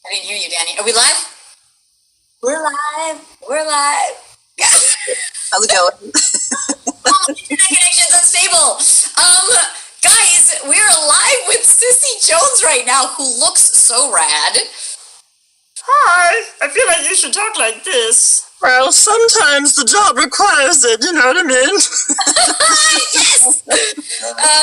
I didn't hear you, Danny. Are we live? We're live. We're live. How's it going? Internet connection's unstable. Guys, we're live with Cissy Jones right now, who looks so rad. Hi. I feel like you should talk like this. Well, sometimes the job requires it, you know what I mean? Yes!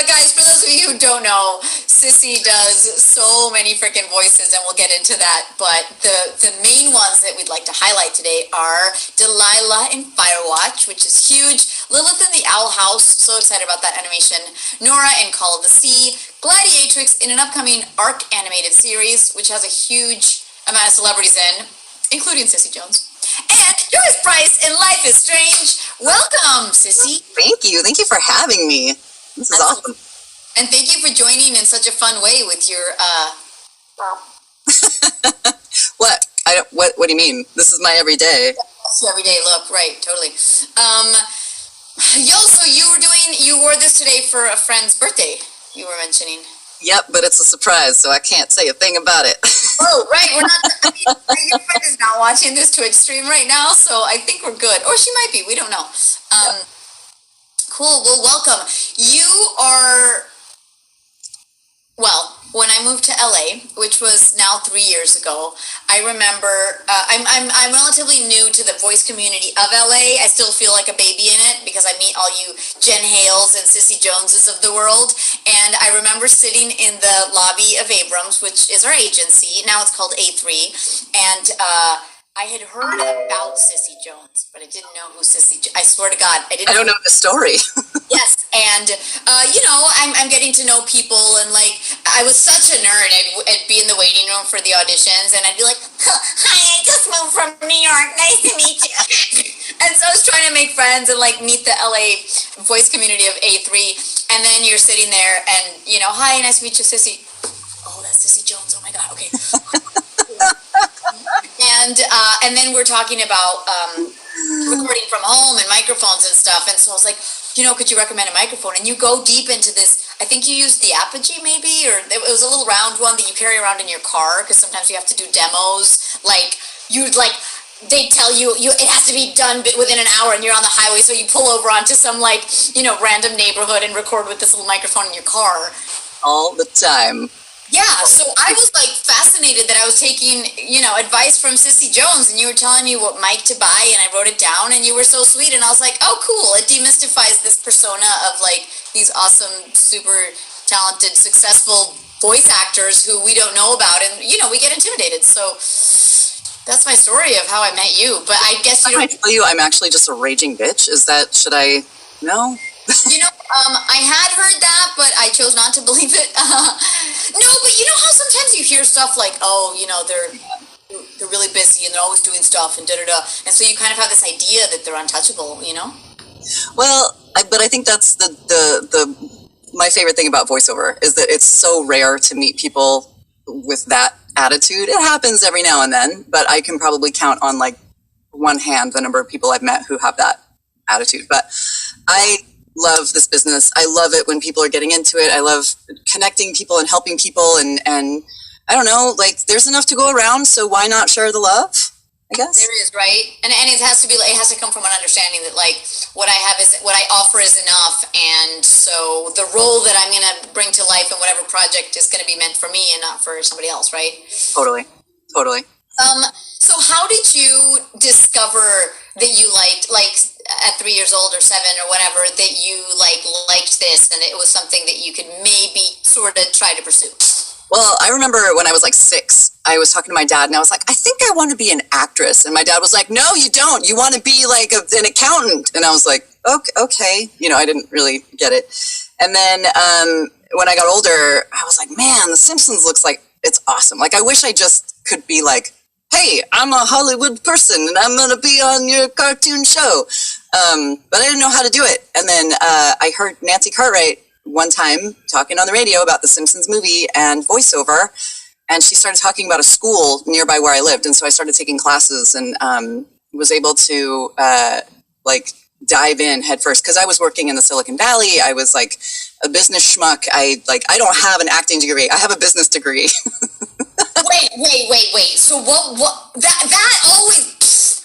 Guys, for those of you who don't know, Cissy does so many freaking voices, and we'll get into that, but the main ones that we'd like to highlight today are Delilah in Firewatch, which is huge, Lilith in the Owl House, so excited about that animation, Nora in Call of the Sea, Gladiatrix in an upcoming ARC animated series, which has a huge amount of celebrities in, including Cissy Jones. And Joyce Price in Life is Strange. Welcome, Cissy. Thank you. Thank you for having me. This is awesome. And thank you for joining in such a fun way with your, What? What do you mean? This is my everyday. That's your everyday look, right, totally. So you wore this today for a friend's birthday, you were mentioning. Yep, but it's a surprise, so I can't say a thing about it. Oh, right, we're not, your friend is not watching this to extreme right now, so I think we're good. Or she might be, we don't know. Yeah. Cool, well, welcome. You are, well, when I moved to LA, which was now 3 years ago, I remember, I'm relatively new to the voice community of LA. I still feel like a baby in it because I meet all you Jen Hales and Cissy Joneses of the world. And I remember sitting in the lobby of Abrams, which is our agency. Now it's called A3. And I had heard about Cissy Jones, but I didn't know who I swear to God, I don't know the story. Yes, and I'm getting to know people, and like I was such a nerd. I'd be in the waiting room for the auditions, and I'd be like, "Hi, I just moved from New York. Nice to meet you." And so I was trying to make friends and like meet the LA voice community of A3, and then you're sitting there, and hi, nice to meet you, Cissy. Oh, that's Cissy Jones. Oh my God. Okay. And then we're talking about recording from home and microphones and stuff. And so I was like, could you recommend a microphone? And you go deep into this. I think you used the Apogee maybe, or it was a little round one that you carry around in your car because sometimes you have to do demos. Like you'd like they tell you it has to be done within an hour, and you're on the highway, so you pull over onto some like random neighborhood and record with this little microphone in your car all the time. Yeah, so I was like fascinated that I was taking, advice from Sissy Jones, and you were telling me what mic to buy, and I wrote it down, and you were so sweet, and I was like, oh, cool. It demystifies this persona of like these awesome, super talented, successful voice actors who we don't know about, and we get intimidated. So that's my story of how I met you. But I guess you don't. I tell you, I'm actually just a raging bitch. Should I? No. I had heard that, but I chose not to believe it. No, but you know how sometimes you hear stuff like, oh, they're really busy and they're always doing stuff and da-da-da. And so you kind of have this idea that they're untouchable, Well, but I think that's my favorite thing about voiceover is that it's so rare to meet people with that attitude. It happens every now and then, but I can probably count on like one hand the number of people I've met who have that attitude. But I love this business. I love it when people are getting into it. I love connecting people and helping people, and I don't know, like there's enough to go around, so why not share the love? I guess there is, right? And it has to come from an understanding that like what I offer is enough, and so the role that I'm going to bring to life in whatever project is going to be meant for me and not for somebody else, right? Totally. So how did you discover that you liked, like at 3 years old or 7 or whatever, that you liked this and it was something that you could maybe sort of try to pursue? Well, I remember when I was like 6, I was talking to my dad and I was like, I think I want to be an actress. And my dad was like, no, you don't. You want to be like an accountant. And I was like, okay. I didn't really get it. And then when I got older, I was like, man, The Simpsons looks like it's awesome. Like, I wish I just could be like, hey, I'm a Hollywood person and I'm going to be on your cartoon show. But I didn't know how to do it. And then I heard Nancy Cartwright one time talking on the radio about the Simpsons movie and voiceover. And she started talking about a school nearby where I lived. And so I started taking classes and was able to dive in head first. Because I was working in the Silicon Valley. I was like a business schmuck. I don't have an acting degree. I have a business degree. Wait. So what that always,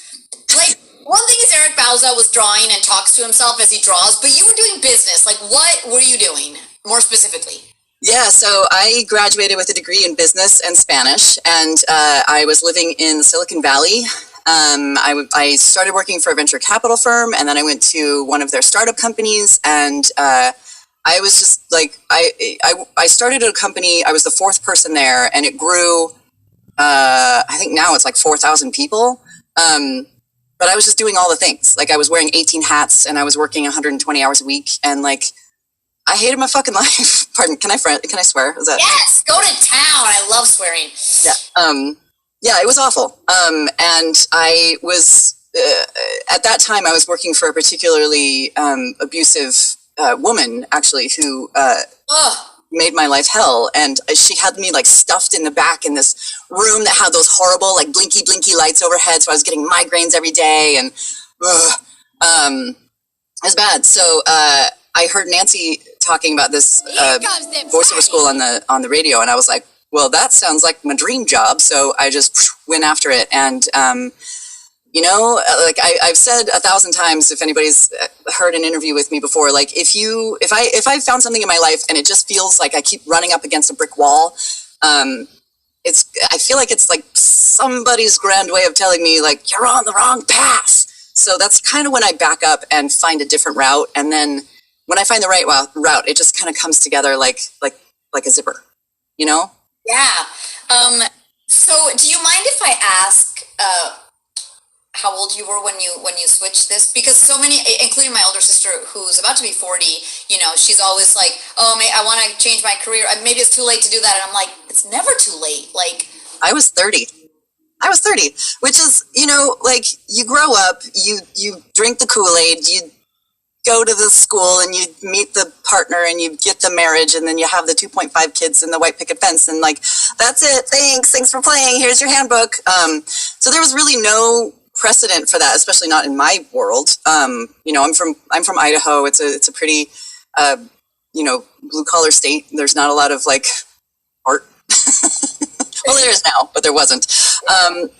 like, one thing is Eric Bauza was drawing and talks to himself as he draws, but you were doing business. Like, what were you doing more specifically? Yeah, so I graduated with a degree in business and Spanish, and I was living in the Silicon Valley. I started working for a venture capital firm, and then I went to one of their startup companies, and I was just like, I started a company. I was the 4th person there, and it grew. I think now it's like 4,000 people. But I was just doing all the things. Like, I was wearing 18 hats, and I was working 120 hours a week, and like, I hated my fucking life. Pardon? Can I swear? Is that? Yes, go to town. I love swearing. Yeah. Yeah, it was awful. And I was at that time I was working for a particularly abusive woman, actually, who made my life hell. And she had me like stuffed in the back in this room that had those horrible like blinky lights overhead. So I was getting migraines every day, and it was bad. So I heard Nancy talking about this voiceover school on the radio, and I was like, well, that sounds like my dream job. So I just went after it. And like I've said 1,000 times, if anybody's heard an interview with me before, like if I found something in my life and it just feels like I keep running up against a brick wall, I feel like it's like somebody's grand way of telling me like, you're on the wrong path. So that's kind of when I back up and find a different route. And then when I find the right route, it just kind of comes together like a zipper, Yeah. So do you mind if I ask how old you were when you switched this? Because so many, including my older sister who's about to be 40, she's always like, oh, I want to change my career. Maybe it's too late to do that. And I'm like, it's never too late. Like, I was 30, which is, like, you grow up, you drink the Kool-Aid, you go to the school and you meet the partner and you get the marriage, and then you have the 2.5 kids and the white picket fence, and like, that's it. Thanks for playing. Here's your handbook. So there was really no precedent for that, especially not in my world. I'm from Idaho. It's a pretty, blue collar state. There's not a lot of like art. Well, there is now, but there wasn't.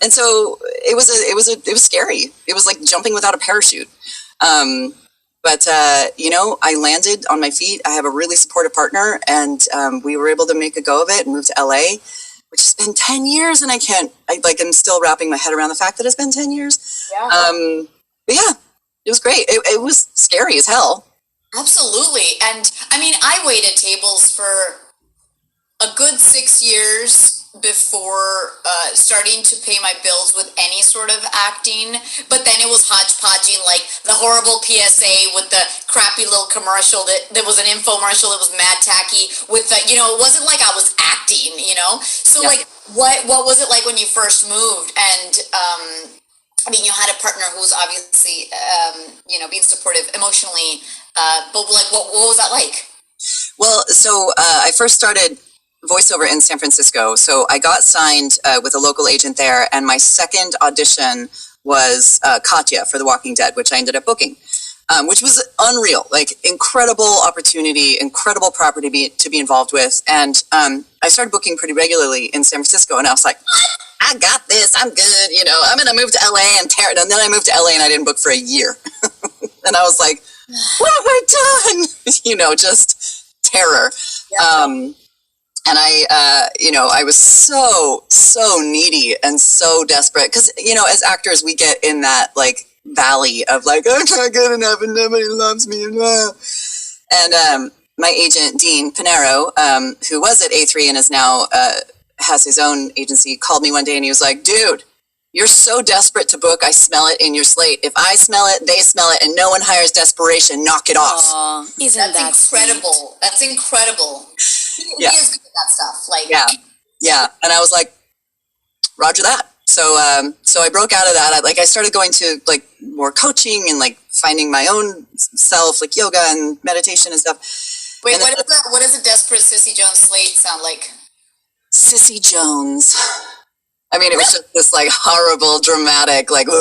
And so it was scary. It was like jumping without a parachute. But I landed on my feet. I have a really supportive partner, and we were able to make a go of it and move to LA, which has been 10 years. And I'm still wrapping my head around the fact that it's been 10 years. Yeah. But yeah, it was great. It was scary as hell. Absolutely. And I mean, I waited tables for a good 6 years before starting to pay my bills with any sort of acting. But then it was hodgepodging, like the horrible PSA with the crappy little commercial that was an infomercial that was mad tacky with the, it wasn't like I was acting, So like, what was it like when you first moved? And, I mean, you had a partner who was obviously, being supportive emotionally, but like, what was that like? Well, so I first started voiceover in San Francisco. So I got signed with a local agent there, and my second audition was Katya for The Walking Dead, which I ended up booking, which was unreal, like incredible opportunity, incredible property to be involved with. And I started booking pretty regularly in San Francisco, and I was like, I got this, I'm good, I'm going to move to LA and tear it. And then I moved to LA and I didn't book for a year. And I was like, what have I done? Just terror. Yeah. And I was so needy and so desperate because, as actors, we get in that like valley of like, I'm not good enough and nobody loves me. And my agent, Dean Pinero, who was at A3 and is now has his own agency, called me one day and he was like, dude, you're so desperate to book. I smell it in your slate. If I smell it, they smell it, and no one hires desperation. Knock it off. That's incredible. Sweet. That's incredible. He is good at that stuff. Like, yeah. And I was like, Roger that. So I broke out of that. I started going to like more coaching and like finding my own self, like yoga and meditation and stuff. Wait, what does a desperate Cissy Jones slate sound like? Cissy Jones. I mean, it was just this like horrible, dramatic, like, and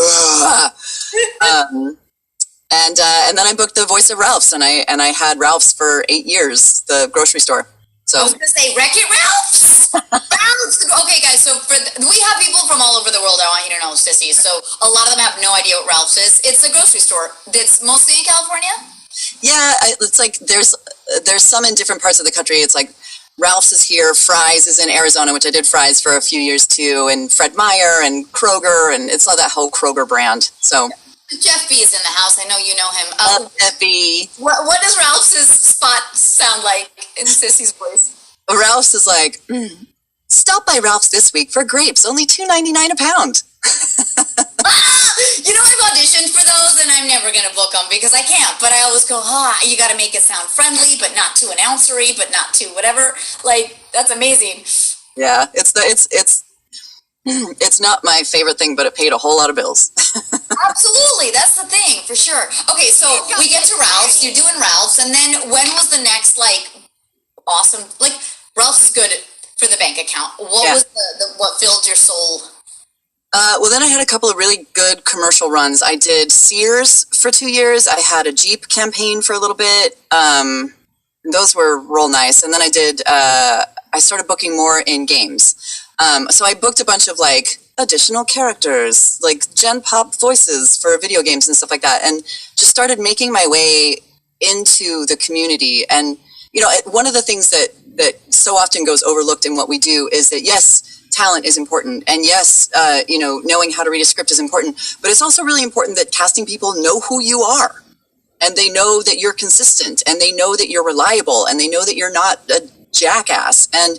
then I booked the voice of Ralph's, and I had Ralph's for 8 years, the grocery store. So I was gonna say, Wreck-It Ralph's. Okay, guys. So we have people from all over the world. I want you to know, Cissy. So a lot of them have no idea what Ralph's is. It's a grocery store that's mostly in California. Yeah, it's like there's some in different parts of the country. It's like Ralph's is here, Fry's is in Arizona, which I did Fry's for a few years too, and Fred Meyer and Kroger, and it's all that whole Kroger brand. So Jeff B is in the house. I know you know him. Jeff B. What does Ralph's spot sound like in Cissy's voice? Ralph's is like, stop by Ralph's this week for grapes, only $2.99 a pound. I've auditioned for those and I'm never going to book them because I can't, but I always go, you got to make it sound friendly, but not too announcery, but not too whatever. Like, that's amazing. Yeah, it's not my favorite thing, but it paid a whole lot of bills. Absolutely. That's the thing for sure. Okay. So we get to Ralph's, you're doing Ralph's. And then when was the next awesome, Ralph's is good for the bank account. What was what filled your soul? Well, then I had a couple of really good commercial runs. I did Sears for 2 years. I had a Jeep campaign for a little bit. Those were real nice. And then I started booking more in games. So I booked a bunch of additional characters, like Gen Pop voices for video games and stuff like that. And just started making my way into the community. And, one of the things that so often goes overlooked in what we do is that, yes, talent is important. And yes, knowing how to read a script is important, but it's also really important that casting people know who you are, and they know that you're consistent, and they know that you're reliable, and they know that you're not a jackass. And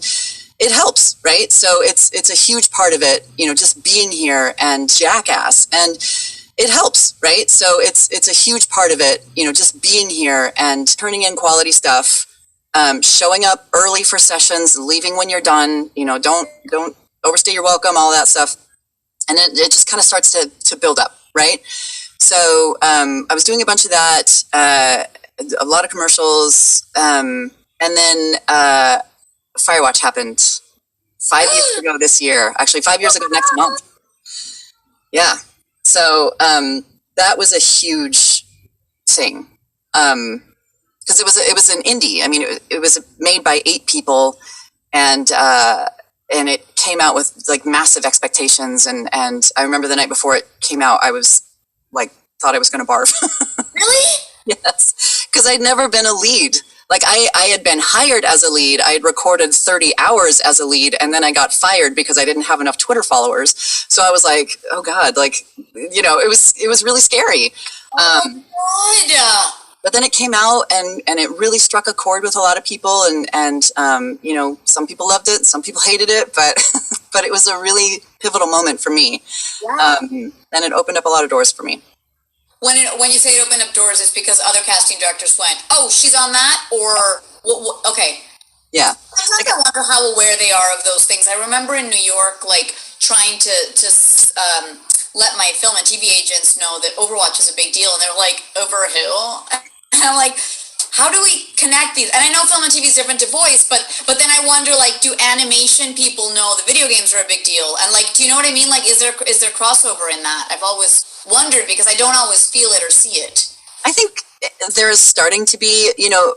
it helps, right? So it's a huge part of it, just being here and jackass, and it helps, right? So it's a huge part of it, just being here and turning in quality stuff, showing up early for sessions, leaving when you're done, don't overstay your welcome, all that stuff. And it just kind of starts to build up, right? So I was doing a bunch of that, a lot of commercials, and then Firewatch happened 5 years ago this year. Actually, 5 years ago next month. Yeah. So that was a huge thing. Because it was an indie. I mean, it was made by 8 people, and and it came out with like massive expectations. And I remember the night before it came out, I was like, thought I was going to barf. Really? Yes, because I'd never been a lead. Like I had been hired as a lead. I had recorded 30 hours as a lead, and then I got fired because I didn't have enough Twitter followers. So I was like, oh God, like, you know, it was really scary. Oh God. But then it came out, and it really struck a chord with a lot of people, and you know, some people loved it, some people hated it, but but it was a really pivotal moment for me. Yeah. And it opened up a lot of doors for me. When you say it opened up doors, it's because other casting directors went, "Oh, she's on that," or okay. Yeah. Sometimes I wonder how aware they are of those things. I remember in New York, like trying to let my film and TV agents know that Overwatch is a big deal, and they're like, "Over a hill," and I'm like, how do we connect these? And I know film and TV is different to voice, but then I wonder, like, do animation people know the video games are a big deal? And like, do you know what I mean? Like, is there crossover in that? I've always wondered because I don't always feel it or see it. I think there's starting to be, you know,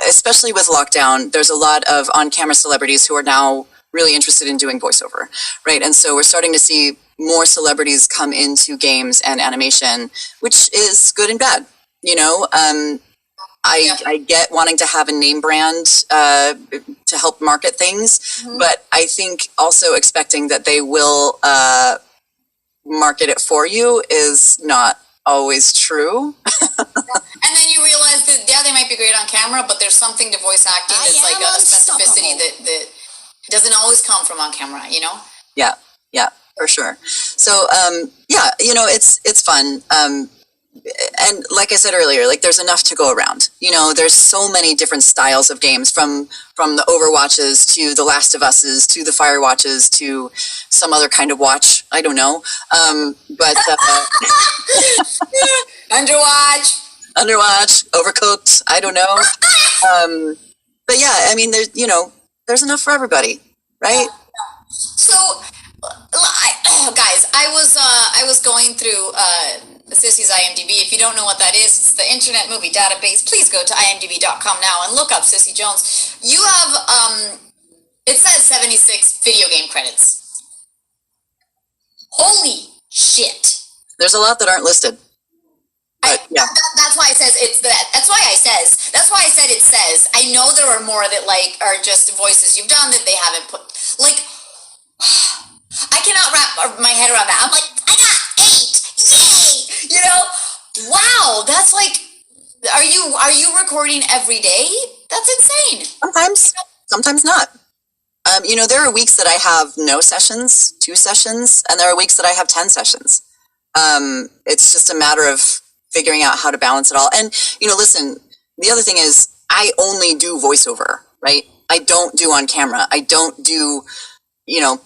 especially with lockdown, there's a lot of on-camera celebrities who are now really interested in doing voiceover, right? And so we're starting to see more celebrities come into games and animation, which is good and bad, you know? I get wanting to have a name brand to help market things, but I think also expecting that they will market it for you is not always true. And then you realize that, yeah, they might be great on camera, but there's something to voice acting that's like a specificity that doesn't always come from on camera, you know? Yeah, for sure. So, yeah, you know, it's fun. And like I said earlier, like there's enough to go around. You know, there's so many different styles of games, from the Overwatches to the Last of Us's to the Firewatches to some other kind of watch. I don't know. But Underwatch, Overcooked. I don't know. But yeah, I mean, there's enough for everybody, right? So, guys, I was going through Cissy's IMDb. If you don't know what that is, it's the Internet Movie Database. Please go to imdb.com now and look up Cissy Jones. You have, it says 76 video game credits. Holy shit. There's a lot that aren't listed. But, yeah. That's why it says it's that. That's why I said it says. I know there are more that like are just voices you've done that they haven't put. Like, I cannot wrap my head around that. I'm like, I got 8, yay! You know, wow. That's like, are you recording every day? That's insane. Sometimes not. You know, there are weeks that I have no sessions, 2 sessions, and there are weeks that I have 10 sessions. It's just a matter of figuring out how to balance it all. And, you know, listen, the other thing is I only do voiceover, right? I don't do on camera. I don't do, you know,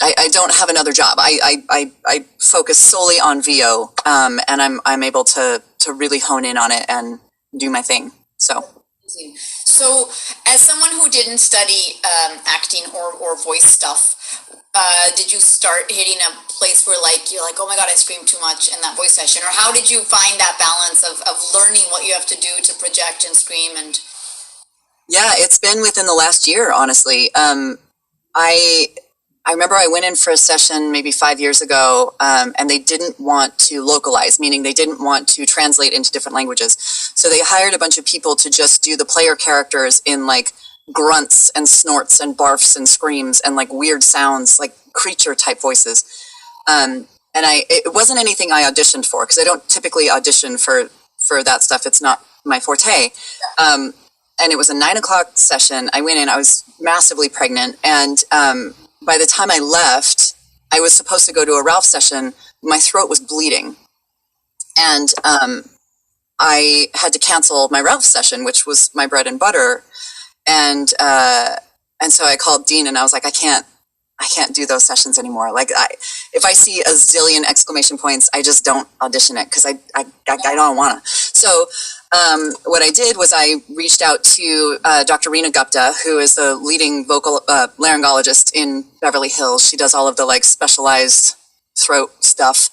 I don't have another job. I focus solely on VO, and I'm able to really hone in on it and do my thing. So as someone who didn't study acting or voice stuff, did you start hitting a place where like you're like, oh my god, I screamed too much in that voice session? Or how did you find that balance of learning what you have to do to project and scream? And yeah, it's been within the last year, honestly. I remember I went in for a session maybe 5 years ago, and they didn't want to localize, meaning they didn't want to translate into different languages. So they hired a bunch of people to just do the player characters in like grunts and snorts and barfs and screams and like weird sounds, like creature type voices. And it wasn't anything I auditioned for, because I don't typically audition for that stuff. It's not my forte. And it was a 9 o'clock session. I went in, I was massively pregnant. And by the time I left, I was supposed to go to a Ralph session. My throat was bleeding. And I had to cancel my Ralph session, which was my bread and butter. And so I called Dean and I was like, I can't do those sessions anymore. Like if I see a zillion exclamation points, I just don't audition it, because I don't want to. So what I did was I reached out to Dr. Reena Gupta, who is the leading vocal laryngologist in Beverly Hills. She does all of the like specialized throat stuff.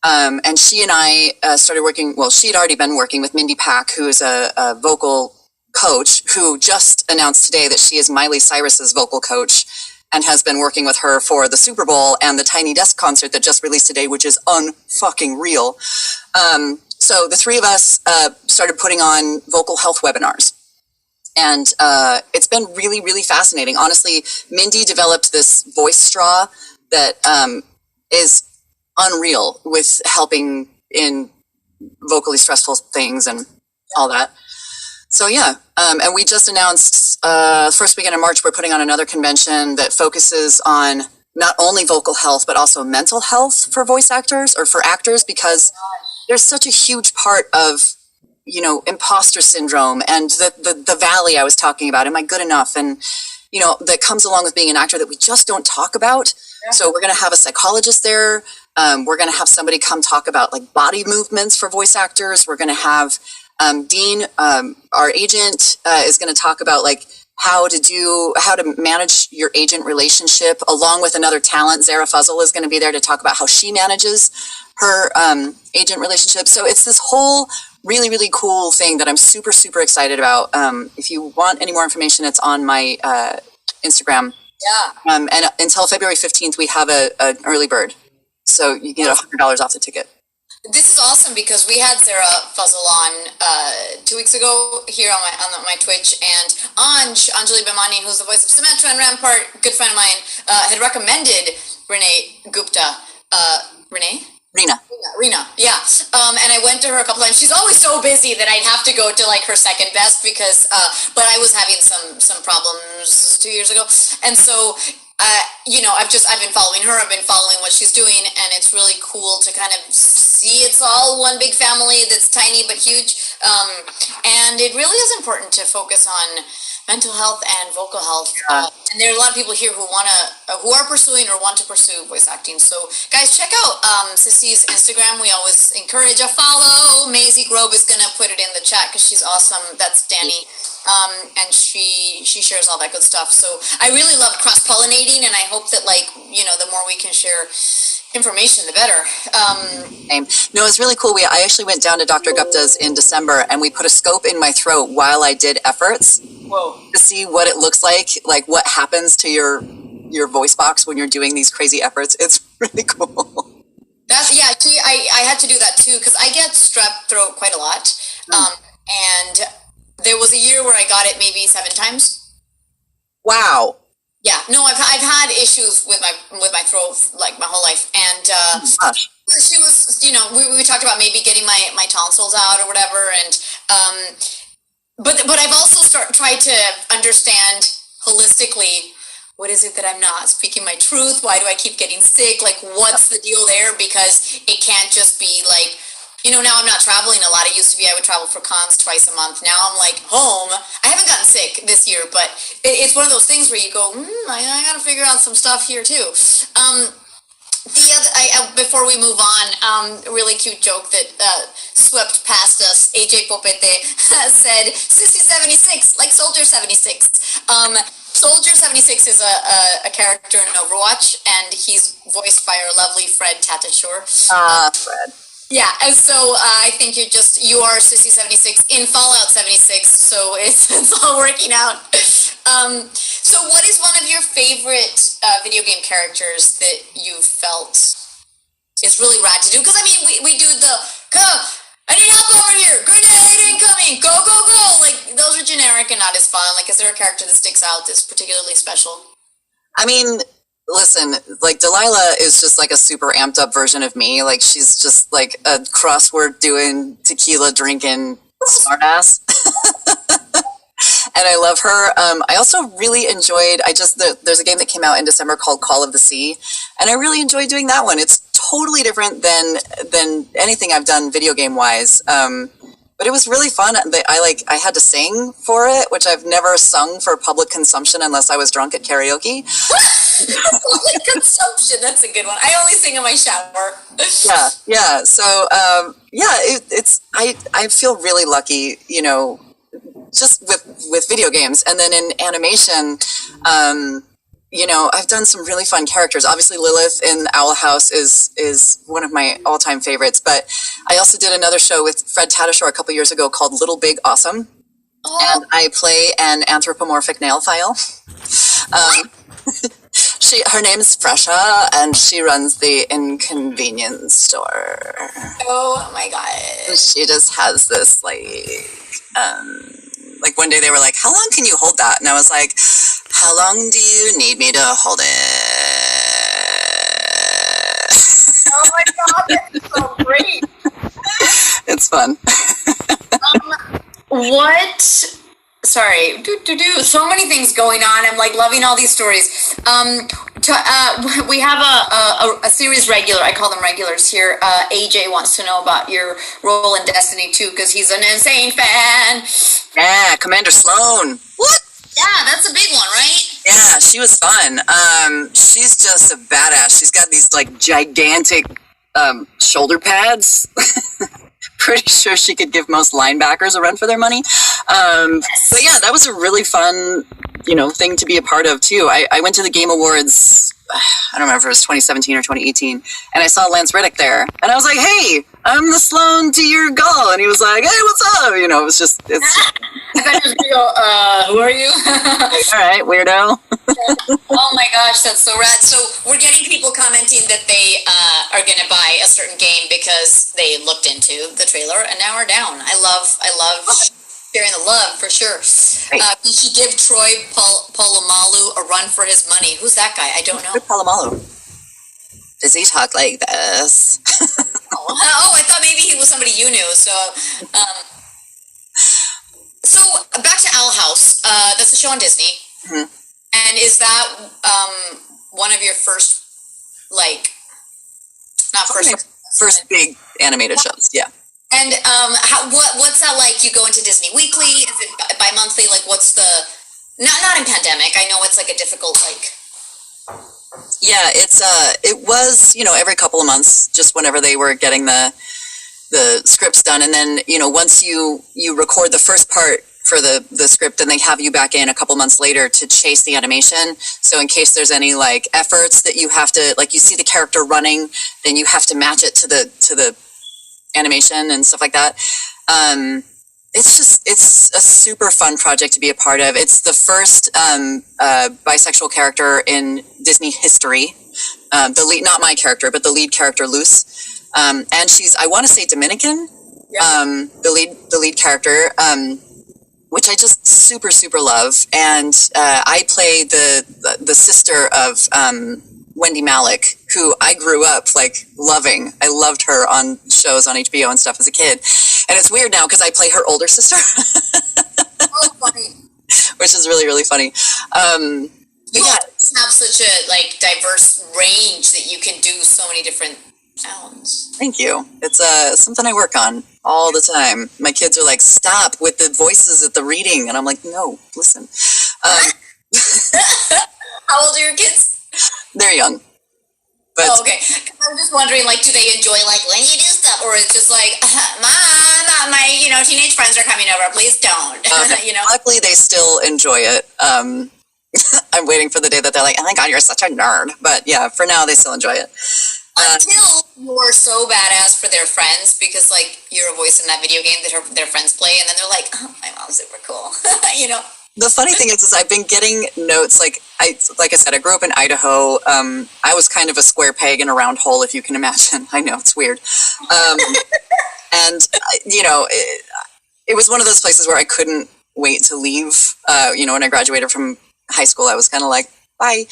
And she and I started working, well, she had already been working with Mindy Pack, who is a vocal coach, who just announced today that she is Miley Cyrus's vocal coach. and has been working with her for the Super Bowl and the Tiny Desk concert that just released today, which is unfucking real. So the three of us started putting on vocal health webinars. And it's been really, really fascinating. Honestly, Mindy developed this voice straw that is unreal with helping in vocally stressful things and all that. So yeah, and we just announced first weekend in March, we're putting on another convention that focuses on not only vocal health, but also mental health for voice actors or for actors, because there's such a huge part of, you know, imposter syndrome and the valley I was talking about. Am I good enough? And, you know, that comes along with being an actor that we just don't talk about. Yeah. So we're going to have a psychologist there. We're going to have somebody come talk about like body movements for voice actors. We're going to have Dean, our agent, is going to talk about like how to manage your agent relationship, along with another talent. Zara Fuzzle is going to be there to talk about how she manages her agent relationship. So it's this whole really, really cool thing that I'm super, super excited about. If you want any more information, it's on my Instagram. Yeah. And until February 15th, we have an early bird. So you can get $100 off the ticket. This is awesome because we had Zara Fuzzle on 2 weeks ago here on my Twitch, and Anjali Bhimani, who's the voice of Symmetra and Rampart, good friend of mine, had recommended Renee Gupta. Rena, yeah. And I went to her a couple times. She's always so busy that I'd have to go to like her second best because, but I was having some problems 2 years ago, and so. You know, I've been following her. I've been following what she's doing, and it's really cool to kind of see it's all one big family that's tiny but huge. And it really is important to focus on mental health and vocal health. And there are a lot of people here who who are pursuing or want to pursue voice acting. So, guys, check out Cissy's Instagram. We always encourage a follow. Maisie Grove is gonna put it in the chat because she's awesome. That's Danny. And she shares all that good stuff. So I really love cross-pollinating, and I hope that, like, you know, the more we can share information, the better. No, it's really cool. I actually went down to Dr. Gupta's in December, and we put a scope in my throat while I did efforts. Whoa. To see what it looks like what happens to your voice box when you're doing these crazy efforts. It's really cool. Yeah, see, I had to do that too, because I get strep throat quite a lot. And there was a year where I got it maybe 7 times. Wow. Yeah, no, I've had issues with my throat like my whole life, and she was, you know, we talked about maybe getting my tonsils out or whatever, and but I've also tried to understand holistically what is it that I'm not speaking my truth. Why do I keep getting sick? Like, what's the deal there? Because it can't just be like. You know, now I'm not traveling a lot. It used to be I would travel for cons twice a month. Now I'm like home. I haven't gotten sick this year, but it's one of those things where you go, I got to figure out some stuff here too. Before we move on, a really cute joke that swept past us. AJ Popete said, "Sissy 76, like Soldier 76." Soldier 76 is a character in Overwatch, and he's voiced by our lovely Fred Tatashore. Fred. Yeah, and so I think you are Sissy 76 in Fallout 76, so it's all working out. So what is one of your favorite video game characters that you felt is really rad to do? Because, I mean, we do I need help over here, grenade incoming, go, go, go. Like, those are generic and not as fun. Like, is there a character that sticks out that's particularly special? I mean... Listen, like Delilah is just like a super amped up version of me. Like she's just like a crossword doing, tequila drinking smartass. And I love her. I also really enjoyed, there's a game that came out in December called Call of the Sea. And I really enjoyed doing that one. It's totally different than anything I've done video game wise. But it was really fun. I had to sing for it, which I've never sung for public consumption unless I was drunk at karaoke. Public consumption, that's a good one. I only sing in my shower. Yeah. So, I feel really lucky, you know, just with video games. And then in animation, you know, I've done some really fun characters. Obviously, Lilith in Owl House is one of my all-time favorites. But I also did another show with Fred Tatashore a couple years ago called Little Big Awesome. And I play an anthropomorphic nail file. Her name's Fresha, and she runs the inconvenience store. Oh my god. She just has this like one day they were like, "How long can you hold that?" And I was like, "How long do you need me to hold it?" Oh my god, that's so great. It's fun. What? Sorry, so many things going on. I'm like loving all these stories. We have a series regular. I call them regulars here. AJ wants to know about your role in Destiny 2 because he's an insane fan. Yeah, Commander Sloan. What? Yeah, that's a big one, right? Yeah, she was fun. She's just a badass. She's got these like gigantic shoulder pads. Pretty sure she could give most linebackers a run for their money. But yeah, that was a really fun, thing to be a part of too. I went to the Game Awards, I don't remember if it was 2017 or 2018, and I saw Lance Reddick there, and I was like, "Hey, I'm the Sloan to your Gull," and he was like, "Hey, what's up?" It was just, I thought you were gonna go, who are you? All right, weirdo. Oh my gosh, that's so rad. So we're getting people commenting that they are going to buy a certain game because they looked into the trailer and now are down. I love sharing the love for sure. He should give Troy Polamalu a run for his money. Who's that guy? I don't know. Polamalu. Does he talk like this? Oh, I thought maybe he was somebody you knew. So back to Owl House. That's a show on Disney. Mm-hmm. And is that one of your first, first big animated shows? Yeah. And what's that like? You go into Disney weekly? Is it bi-monthly? Like, what's the not in pandemic? I know it's like a difficult Yeah, it was every couple of months, just whenever they were getting the scripts done, and then once you record the first part for the script, then they have you back in a couple months later to chase the animation. So in case there's any efforts that you have to you see the character running, then you have to match it to the animation and stuff like that. It's a super fun project to be a part of. It's the first bisexual character in Disney history. The lead, not my character, but the lead character, Luce. And she's, I want to say Dominican. Yeah. The lead character, which I just super, super love. And I play the sister of Wendy Malick, who I grew up loving. I loved her on shows on HBO and stuff as a kid. And it's weird now because I play her older sister. Oh, funny. Which is really, really funny. You have such a diverse range that you can do so many different sounds. Thank you. It's something I work on all the time. My kids are like, "Stop with the voices at the reading," and I'm like, "No, listen." How old are your kids? They're young. But oh, okay. I was just wondering, do they enjoy when you do stuff, or it's just Mom, my teenage friends are coming over. Please don't. Luckily, they still enjoy it. I'm waiting for the day that they're like, "Oh my god, you're such a nerd." But yeah, for now, they still enjoy it. Until you're so badass for their friends, because you're a voice in that video game that their friends play, and then they're like, "Oh, my mom's super cool," The funny thing is I've been getting notes. Like I said, I grew up in Idaho. I was kind of a square peg in a round hole, if you can imagine. I know it's weird, and it was one of those places where I couldn't wait to leave. When I graduated from high school, I was kind of like, bye.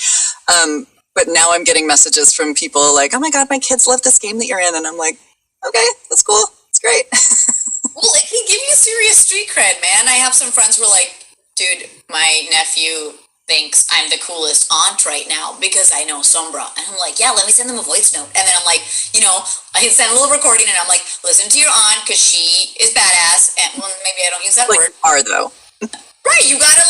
But now I'm getting messages from people like, "Oh my god, my kids love this game that you're in," and I'm like, "Okay, that's cool. It's great." Well, it can give you serious street cred, man. I have some friends who are like, "Dude, my nephew thinks I'm the coolest aunt right now because I know Sombra." And I'm like, "Yeah, let me send them a voice note." And then I'm like, I send a little recording and I'm like, "Listen to your aunt because she is badass." And maybe I don't use that word. Are though. Right, you gotta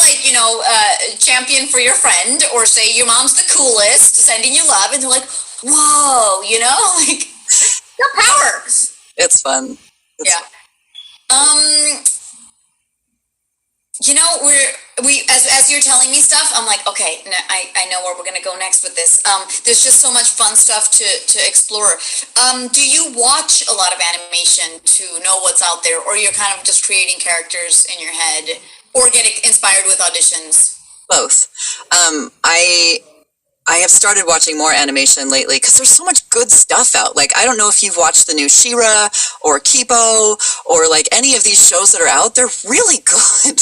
champion for your friend or say your mom's the coolest, sending you love, and they're like, "Whoa," your powers. It's fun. Yeah. As you're telling me stuff, I'm like, okay, I know where we're gonna go next with this. There's just so much fun stuff to explore. Do you watch a lot of animation to know what's out there, or you're kind of just creating characters in your head, or get inspired with auditions? Both. I have started watching more animation lately because there's so much good stuff out. Like, I don't know if you've watched the new She-Ra or Kipo or like any of these shows that are out. They're really good.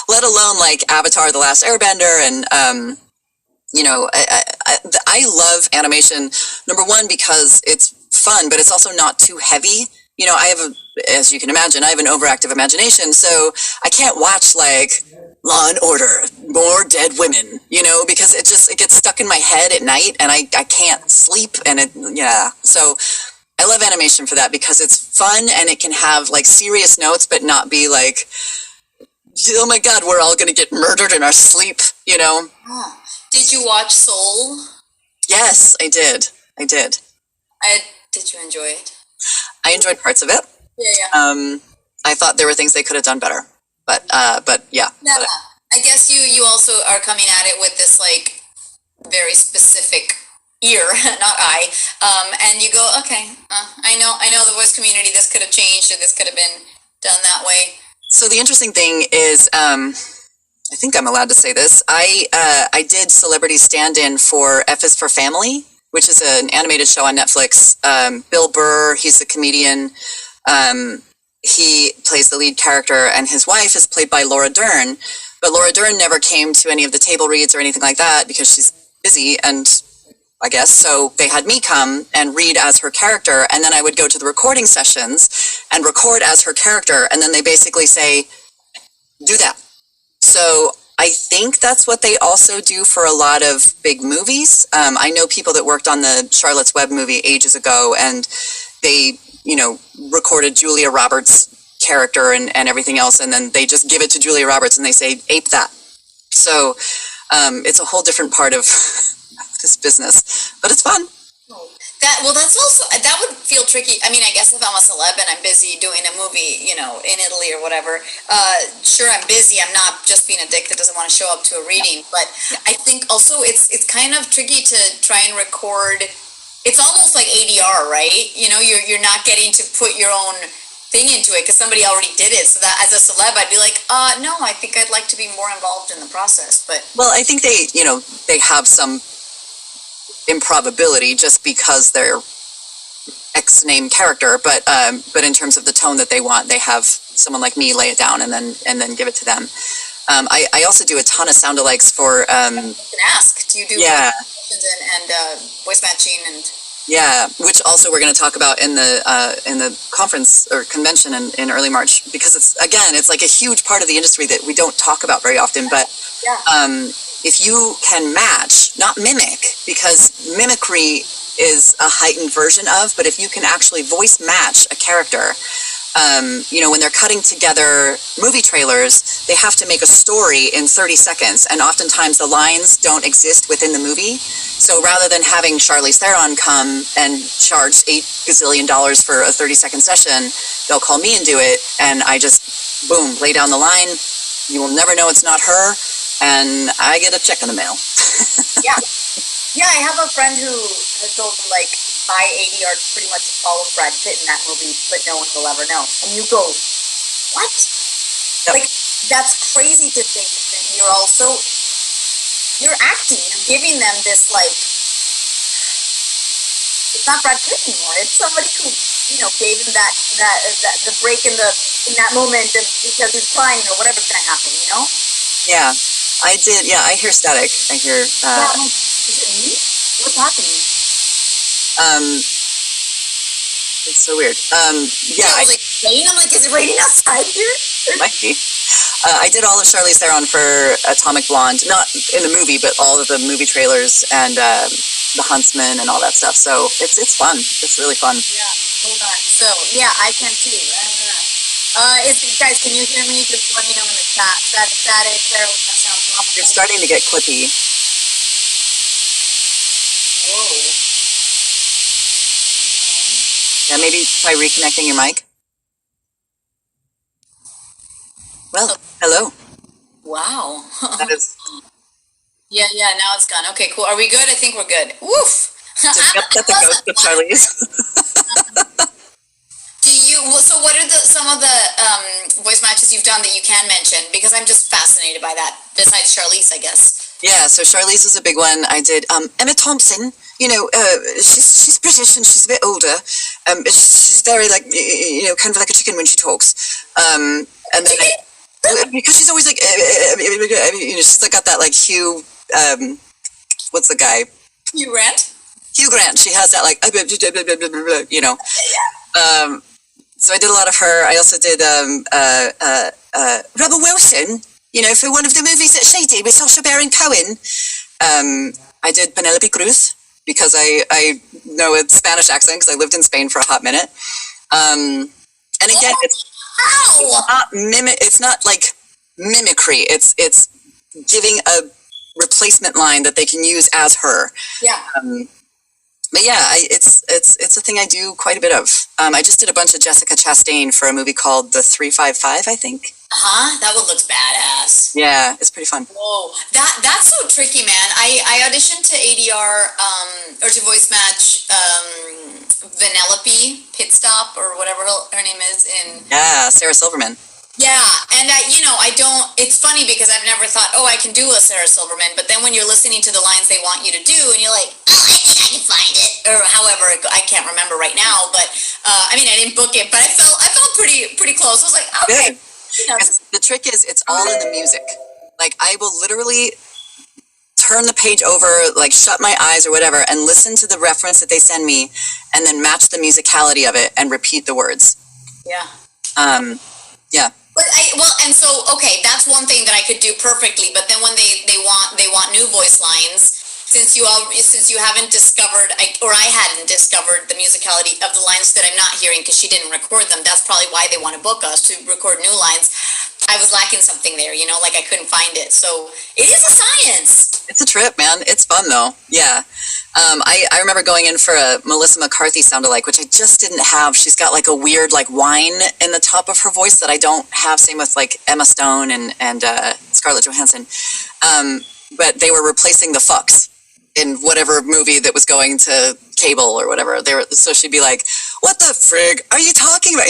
Let alone like Avatar: The Last Airbender, and you know, I love animation. Number one, because it's fun, but it's also not too heavy. You know, as you can imagine, I have an overactive imagination, so I can't watch like Law and Order, more dead women, you know, because it gets stuck in my head at night, and I can't sleep, and so I love animation for that because it's fun and it can have like serious notes, but not be like, oh my God, we're all gonna get murdered in our sleep, you know. Oh. Did you watch Soul? Yes, I did. Did you enjoy it? I enjoyed parts of it. Yeah. I thought there were things they could have done better, but yeah. Yeah. I guess you also are coming at it with this like very specific ear, not eye, and you go, okay, I know the voice community. This could have changed, or this could have been done that way. So the interesting thing is, I think I'm allowed to say this. I did celebrity stand-in for F is for Family, which is an animated show on Netflix. Bill Burr, he's the comedian. He plays the lead character, and his wife is played by Laura Dern. But Laura Dern never came to any of the table reads or anything like that because she's busy, and I guess, so they had me come and read as her character, and then I would go to the recording sessions and record as her character, and then they basically say, do that. So I think that's what they also do for a lot of big movies. I know people that worked on the Charlotte's Web movie ages ago, and they, you know, recorded Julia Roberts' character and everything else, and then they just give it to Julia Roberts and they say, ape that. So it's a whole different part of this business, but it's fun. That's also, that would feel tricky. I mean, I guess if I'm a celeb and I'm busy doing a movie, you know, in Italy or whatever, sure, I'm busy. I'm not just being a dick that doesn't want to show up to a reading. But I think also it's kind of tricky to try and record. It's almost like ADR, right? You know, you're not getting to put your own thing into it because somebody already did it. So that as a celeb, I'd be like, no, I think I'd like to be more involved in the process. But well, I think they have some improbability just because they're X name character, but in terms of the tone that they want, they have someone like me lay it down and then give it to them. I also do a ton of sound alikes for. I can ask. Do you do and voice matching and? Yeah, which also we're going to talk about in the conference or convention in early March, because it's like a huge part of the industry that we don't talk about very often, but. Yeah. If you can match, not mimic, because mimicry is a heightened version of, but if you can actually voice match a character, when they're cutting together movie trailers, they have to make a story in 30 seconds, and oftentimes the lines don't exist within the movie. So rather than having Charlize Theron come and charge $8 gazillion for a 30-second session, they'll call me and do it, and I just, boom, lay down the line. You will never know it's not her. And I get a check in the mail. Yeah, I have a friend who has told me, like, buy ADR to pretty much follow Brad Pitt in that movie, but no one will ever know. And you go, what? Yep. Like, that's crazy to think that you're acting, you're giving them this, like, it's not Brad Pitt anymore. It's somebody who, gave him that the break in that moment because he's crying or whatever's going to happen, Yeah. I did, yeah, I hear static. I hear, is it me? What's happening? It's so weird. Yeah. I was like, raining? I'm like, is it raining outside here? It might be. I did all of Charlize Theron for Atomic Blonde, not in the movie, but all of the movie trailers and The Huntsman and all that stuff. So it's fun. It's really fun. Yeah, hold on. So, yeah, I can too. Guys, can you hear me? Just let me know in the chat. Static, Carol, that sounds awful. You're starting to get clippy. Whoa. Okay. Yeah, maybe try reconnecting your mic. Well, hello. Wow. That is. Yeah, now it's gone. Okay, cool. Are we good? I think we're good. Woof! Just upset the ghost of Charlize. So what are some of the voice matches you've done that you can mention? Because I'm just fascinated by that, besides Charlize, I guess. Yeah, so Charlize was a big one. I did Emma Thompson. You know, she's British and she's a bit older. She's very like kind of like a chicken when she talks. And then because she's always like she's like got that like Hugh. What's the guy? Hugh Grant. Hugh Grant. She has that like So I did a lot of her. I also did Rebel Wilson. For one of the movies that she did with Sacha Baron Cohen. I did Penelope Cruz because I know a Spanish accent because I lived in Spain for a hot minute. And again, it's not like mimicry. It's giving a replacement line that they can use as her. Yeah. But yeah, it's a thing I do quite a bit of. I just did a bunch of Jessica Chastain for a movie called The 355, I think. That one looks badass. Yeah, it's pretty fun. Whoa, that's so tricky, man. I auditioned to ADR or to voice match Vanellope Pit Stop or whatever her name is in. Yeah, Sarah Silverman. Yeah, and I don't. It's funny because I've never thought, I can do a Sarah Silverman. But then when you're listening to the lines they want you to do, and you're like, I think I can find it, or however, I can't remember right now. But I didn't book it, but I felt pretty close. I was like, okay. Good. The trick is, it's all in the music. Like, I will literally turn the page over, like shut my eyes or whatever, and listen to the reference that they send me, and then match the musicality of it and repeat the words. Yeah. Yeah. But okay, that's one thing that I could do perfectly. But then when they want new voice lines, since you haven't discovered, I hadn't discovered the musicality of the lines that I'm not hearing because she didn't record them. That's probably why they want to book us to record new lines. I was lacking something there, like I couldn't find it. So it is a science. It's a trip, man. It's fun though. Yeah. I remember going in for a Melissa McCarthy sound-alike, which I just didn't have. She's got like a weird like whine in the top of her voice that I don't have. Same with like Emma Stone and Scarlett Johansson. But they were replacing the fucks in whatever movie that was going to cable or whatever. So she'd be like, "What the frig are you talking about?"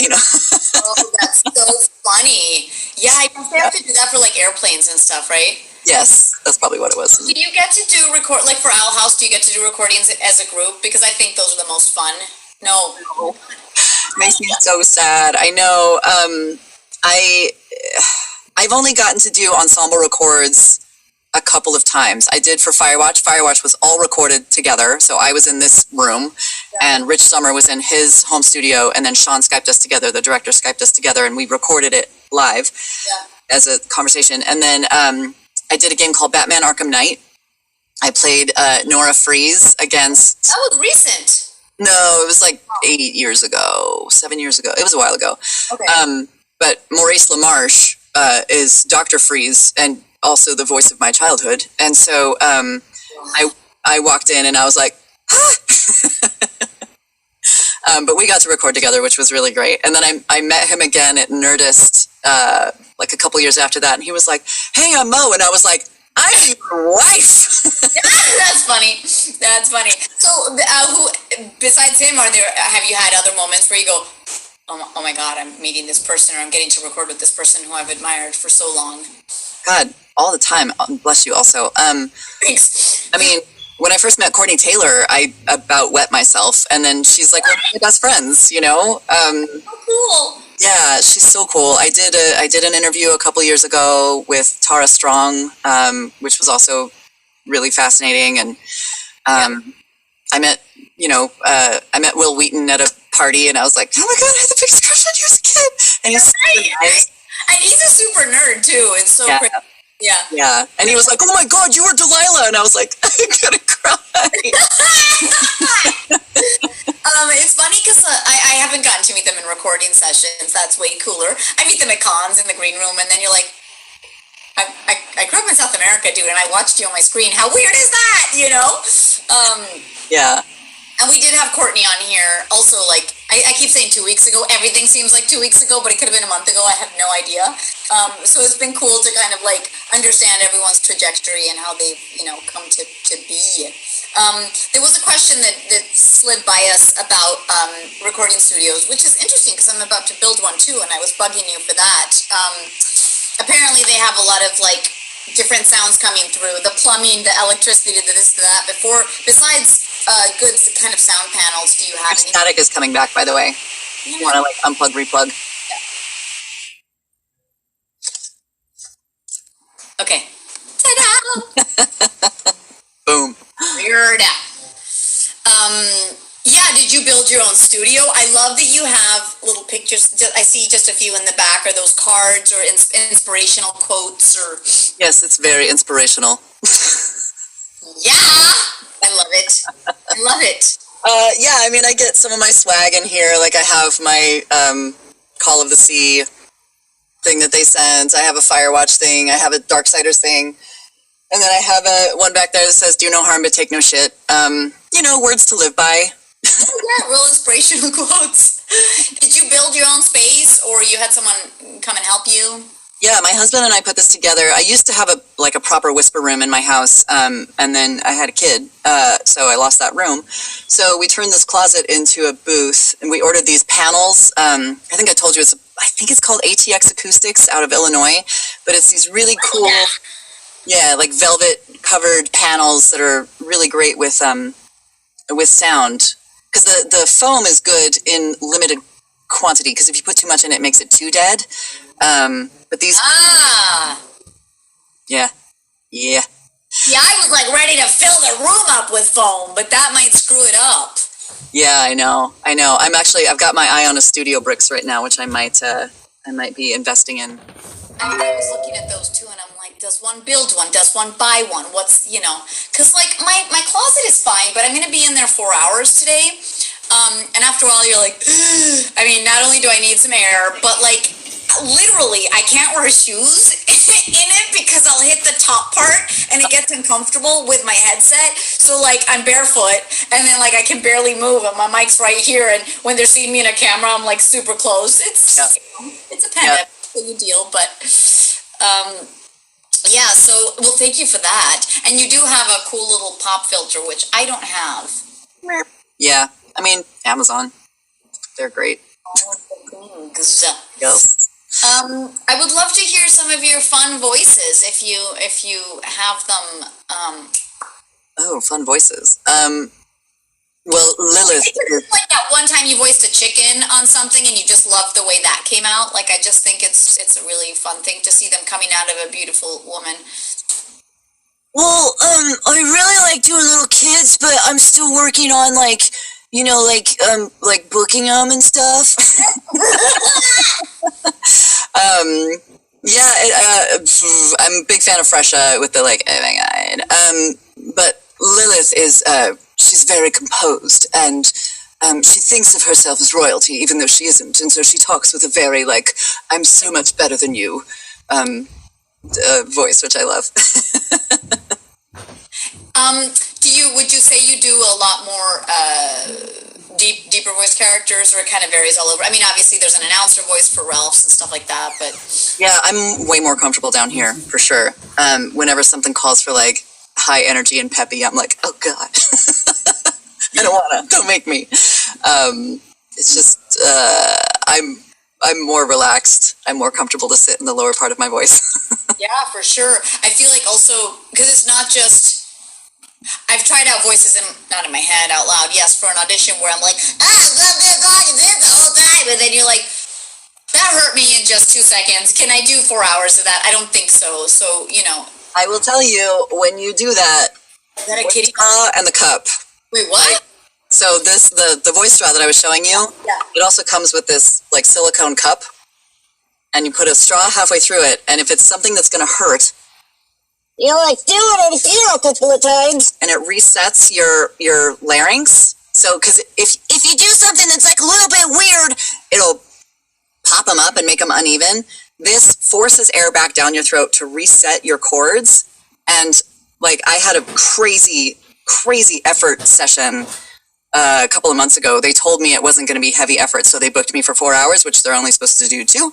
Oh, that's so funny. Yeah, I guess they have to do that for like airplanes and stuff, right? Yes, that's probably what it was. Do you get to do like for Owl House? Do you get to do recordings as a group? Because I think those are the most fun. No. Makes me so sad. I know. I've only gotten to do ensemble records a couple of times. I did for Firewatch. Firewatch was all recorded together. So I was in this room and Rich Sommer was in his home studio, and then Sean Skyped us together. The director Skyped us together and we recorded it live as a conversation. And then I did a game called Batman Arkham Knight. I played Nora Freeze against... That was recent. No, it was like 7 years ago. It was a while ago. Okay. But Maurice LaMarche is Dr. Freeze and also the voice of my childhood. And so I walked in and I was like, but we got to record together, which was really great. And then I met him again at Nerdist like a couple years after that. And he was like, "Hey, I'm Mo." And I was like, "I'm your wife." That's funny. So who besides him, have you had other moments where you go, oh my God, I'm meeting this person, or I'm getting to record with this person who I've admired for so long? God, all the time. Bless you also. Thanks. When I first met Courtney Taylor, I about wet myself, and then she's like one of my best friends, So cool. Yeah, she's so cool. I did an interview a couple years ago with Tara Strong, which was also really fascinating, and I met Will Wheaton at a party, and I was like, "Oh my God, I had the biggest crush on you as a kid," and he's super nice. And he's a super nerd too. It's so crazy. Yeah. Yeah. And he was like, "Oh my God, you were Delilah." And I was like, I'm gonna cry. It's funny because I haven't gotten to meet them in recording sessions. That's way cooler. I meet them at cons in the green room, and then you're like, I grew up in South America, dude, and I watched you on my screen. How weird is that, Yeah. And we did have Courtney on here also, like, I keep saying 2 weeks ago. Everything seems like 2 weeks ago, but it could have been a month ago. I have no idea. So it's been cool to kind of, like, understand everyone's trajectory and how they've, come to be. There was a question that slid by us about recording studios, which is interesting because I'm about to build one too, and I was bugging you for that. Apparently they have a lot of, like, different sounds coming through, the plumbing, the electricity, the this, the that. Besides good kind of sound panels, do you have any? Static is coming back, by the way. You want to like unplug, replug? Okay. Ta-da! Boom. Weird. Yeah, did you build your own studio? I love that you have little pictures. I see just a few in the back. Are those cards or inspirational quotes or? Yes, it's very inspirational. Yeah, I love it. I love it. Yeah, I mean, I get some of my swag in here. Like, I have my Call of the Sea thing that they sent. I have a Firewatch thing. I have a Darksiders thing. And then I have one back there that says, do no harm but take no shit. You know, words to live by. Yeah, real inspirational quotes. Did you build your own space or you had someone come and help you? Yeah, my husband and I put this together. I used to have a proper whisper room in my house, and then I had a kid, so I lost that room. So we turned this closet into a booth, and we ordered these panels. I think I told you I think it's called ATX Acoustics out of Illinois, but it's these really cool, yeah, like velvet covered panels that are really great with sound, because the foam is good in limited quantity. Because if you put too much in, it makes it too dead. But these, yeah. Yeah, I was like ready to fill the room up with foam, but that might screw it up. Yeah, I know. I've got my eye on a studio bricks right now, which I might be investing in. I was looking at those too, and I'm like, does one build one? Does one buy one? What's, because like my closet is fine, but I'm going to be in there 4 hours today. And after a while you're like, I mean, not only do I need some air, but like, literally, I can't wear shoes in it because I'll hit the top part and it gets uncomfortable with my headset. So like I'm barefoot and then like I can barely move and my mic's right here. And when they're seeing me in a camera, I'm like super close. It's a pandemic, so you deal. But yeah, so well, thank you for that. And you do have a cool little pop filter, which I don't have. Yeah, I mean, Amazon, they're great. Yes. I would love to hear some of your fun voices if you have them. Oh, fun voices. Well, Lilith. It's like that one time you voiced a chicken on something and you just loved the way that came out. Like I just think it's a really fun thing to see them coming out of a beautiful woman. Well, I really like doing little kids, but I'm still working on like booking them and stuff. Yeah, I'm a big fan of Fresha with the like, oh my God. But Lilith is, she's very composed and, she thinks of herself as royalty, even though she isn't. And so she talks with a very like, I'm so much better than you, voice, which I love. Would you say you do a lot more deeper voice characters, or it kind of varies all over? I mean, obviously there's an announcer voice for Ralphs and stuff like that, but yeah, I'm way more comfortable down here for sure. Whenever something calls for like high energy and peppy, I'm like, oh God, I don't wanna. Don't make me. It's just I'm more relaxed. I'm more comfortable to sit in the lower part of my voice. Yeah, for sure. I feel like also because it's not just. I've tried out voices not in my head out loud, yes, for an audition where I'm like, blah, blah, blah, this the whole time, and then you're like, that hurt me in just 2 seconds. Can I do 4 hours of that? I don't think so. So, I will tell you, when you do that, is that a kitty? And the cup. Wait, what? So the voice straw that I was showing you, it also comes with this like silicone cup, and you put a straw halfway through it, and if it's something that's going to hurt, you like do it over here a couple of times, and it resets your larynx. So, because if you do something that's like a little bit weird, it'll pop them up and make them uneven. This forces air back down your throat to reset your chords. And like I had a crazy effort session a couple of months ago. They told me it wasn't going to be heavy effort, so they booked me for 4 hours, which they're only supposed to do 2.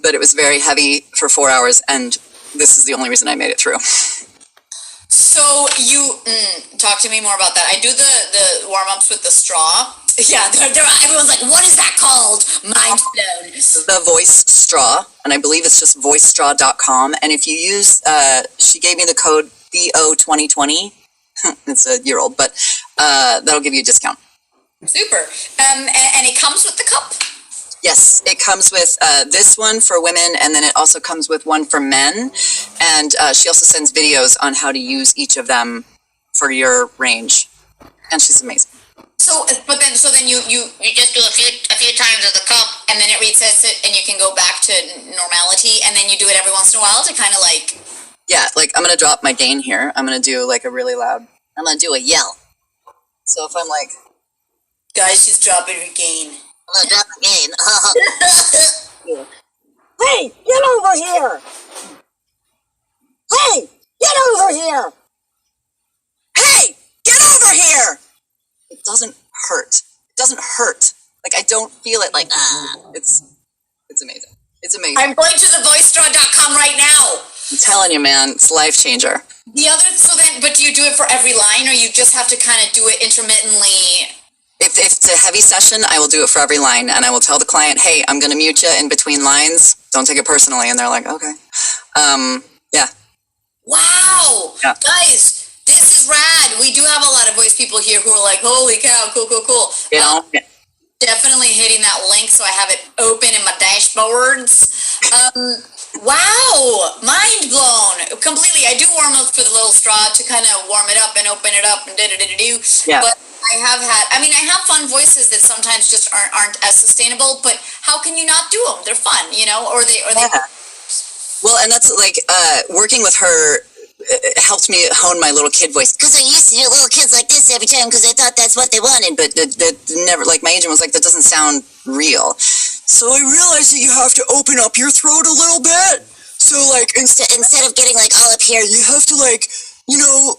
But it was very heavy for 4 hours, and this is the only reason I made it through. So you talk to me more about that. I do the warm-ups with the straw. Yeah, everyone's like, what is that called? Mind blown. The Voice Straw, and I believe it's just voicestraw.com. And if you use, she gave me the code BO2020. It's a year old, but that'll give you a discount. Super. And it comes with the cup? Yes, it comes with this one for women, and then it also comes with one for men. And she also sends videos on how to use each of them for your range. And she's amazing. So then you just do a few times of the cup, and then it resets it, and you can go back to normality, and then you do it every once in a while to kind of like. Yeah, like I'm gonna drop my gain here. I'm gonna do like a really loud. I'm gonna do a yell. So if I'm like, guys, she's dropping her gain. I'm gonna drop my gain. Hey, get over here! Hey, get over here! Hey, get over here! It doesn't hurt. It doesn't hurt. Like I don't feel it. Like it's amazing. It's amazing. I'm going to the voicestraw.com right now. I'm telling you, man, it's life changer. But do you do it for every line, or you just have to kind of do it intermittently? If it's a heavy session, I will do it for every line, and I will tell the client, hey, I'm going to mute you in between lines. Don't take it personally. And they're like, okay. Yeah. Wow. Yeah. Guys, this is rad. We do have a lot of voice people here who are like, holy cow, cool. You know? Definitely hitting that link so I have it open in my dashboards. Wow, mind blown. Completely. I do warm up for the little straw to kind of warm it up and open it up and do. Yeah. But I have fun voices that sometimes just aren't as sustainable, but how can you not do them? They're fun, or they. Well, and that's like, working with her helped me hone my little kid voice. Because I used to do little kids like this every time because I thought that's what they wanted. But that never, like, my agent was like, that doesn't sound real. So I realized that you have to open up your throat a little bit. So, like, instead of getting, like, all up here, you have to, like,